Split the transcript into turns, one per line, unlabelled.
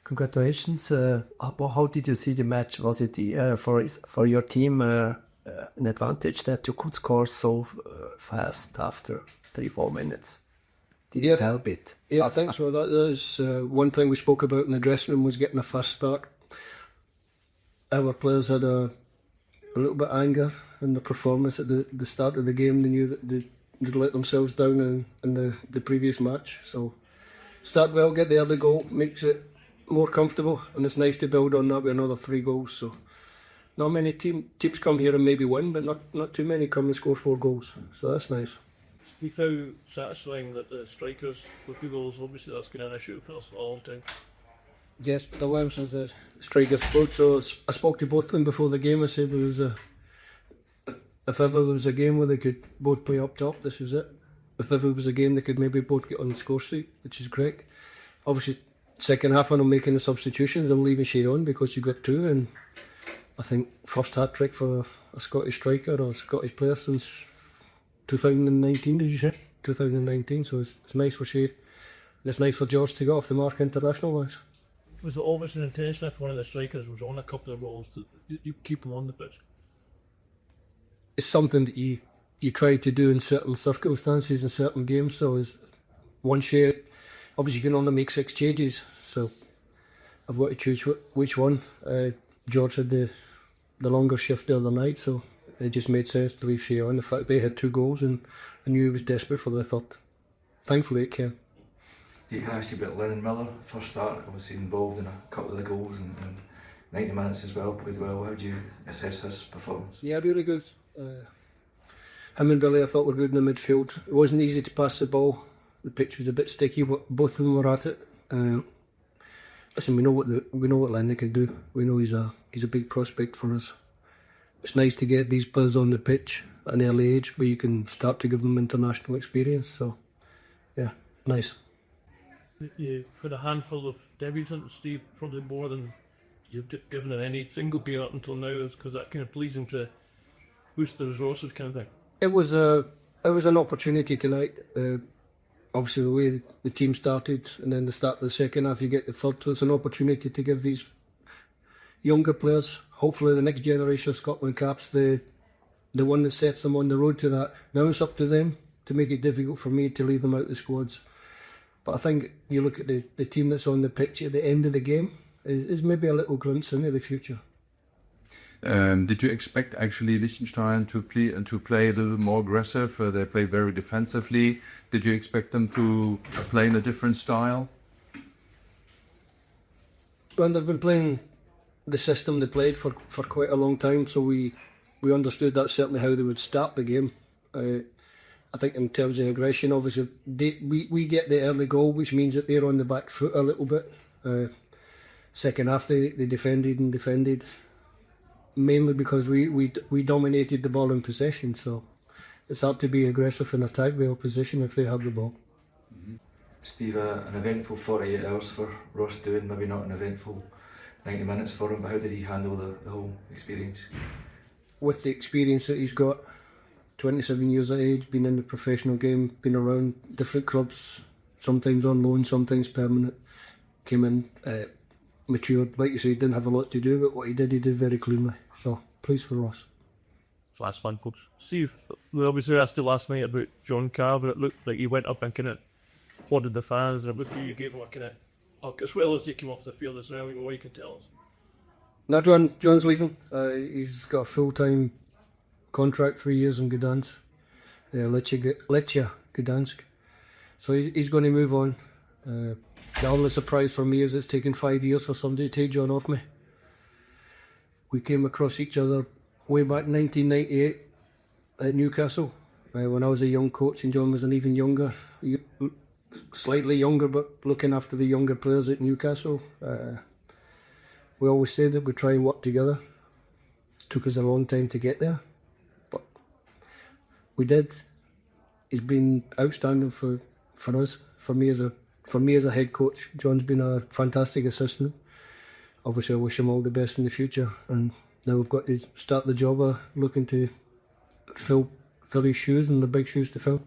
Congratulations. How did you see the match? Was it for your team an advantage that you could score so fast after 3-4 minutes? Did it help it?
Yeah, I think so. That is one thing we spoke about in the dressing room, was getting a fast start. Our players had a little bit of anger in the performance at the start of the game. They knew that they'd let themselves down in the previous match. So start well, get the early goal, makes it more comfortable, and it's nice to build on that with another 3 goals. So not many teams come here and maybe win, but not too many come and score 4 goals. So that's nice.
We found satisfying that the strikers with 2 goals, obviously that's been an issue for us for a long time.
Yes, but the Williams is a striker scored, so I spoke to both of them before the game. I said there was if ever there was a game where they could both play up top, this was it. If ever there was a game they could maybe both get on the score sheet, which is great. Obviously, second half when I'm making the substitutions, I'm leaving Shea on because you got 2, and I think first hat-trick for a Scottish striker or a Scottish player since 2019, did you say? 2019, so it's nice for Shea. And it's nice for George to get off the mark international-wise.
Was it always an intention if one of the strikers was on a couple of balls to you keep them on the pitch?
It's something that you try to do in certain circumstances in certain games. So as one Shea, obviously you can only make 6 changes, so I've got to choose which one. George had the longer shift the other night, so it just made sense to leave Shea on. The fact they had 2 goals, and I knew he was desperate for the third. Thankfully it came.
You can ask you about Lennon Miller, first start, obviously involved in a couple of the goals and 90 minutes as well, played well. How do you assess his performance?
Yeah, really good. Him and Billy I thought were good in the midfield. It wasn't easy to pass the ball. The pitch was a bit sticky, but both of them were at it. Listen, we know what Lennon can do. We know he's a big prospect for us. It's nice to get these players on the pitch at an early age where you can start to give them international experience. So, yeah, nice.
You had a handful of debutants, Steve, probably more than you've given in any single game up until now, because that kind of pleasing to boost the resources kind of thing.
It was an opportunity tonight. Obviously, the way the team started, and then the start of the second half, you get the third. So it's an opportunity to give these younger players, hopefully the next generation of Scotland caps, the one that sets them on the road to that. Now it's up to them to make it difficult for me to leave them out of the squads. But I think you look at the team that's on the pitch at the end of the game is maybe a little glimpse into the future.
Did you expect actually Liechtenstein to play a little more aggressive? They play very defensively. Did you expect them to play in a different style?
Well, they've been playing the system they played for quite a long time, so we understood that's certainly how they would start the game. I think in terms of aggression, obviously, we get the early goal, which means that they're on the back foot a little bit. Second half, they defended, mainly because we dominated the ball in possession. So it's hard to be aggressive in attack the opposition if they have the ball.
Mm-hmm. Steve, an eventful 48 hours for Ross Doohan, maybe not an eventful 90 minutes for him, but how did he handle the whole experience?
With the experience that he's got, 27 years of age, been in the professional game, been around different clubs, sometimes on loan, sometimes permanent, came in, matured. Like you say, he didn't have a lot to do, but what he did very cleanly. So, pleased for Ross.
Last one, folks. Steve, we obviously asked you last night about John Carver. It looked like he went up and kind of applauded the fans, and it looked like you gave him a kind of hug, as well as he came off the field. Is there anything more you can tell us?
No, John's leaving. He's got a full-time contract, 3 years in Gdansk, Lechia Gdansk. So he's going to move on. The only surprise for me is it's taken 5 years for somebody to take John off me. We came across each other way back in 1998 at Newcastle when I was a young coach and John was an even younger, slightly younger, but looking after the younger players at Newcastle. We always said that we'd try and work together. Took us a long time to get there, but we did. He's been outstanding for us, for me as a head coach. John's been a fantastic assistant. Obviously, I wish him all the best in the future, and now we've got to start the job of looking to fill his shoes, and the big shoes to fill.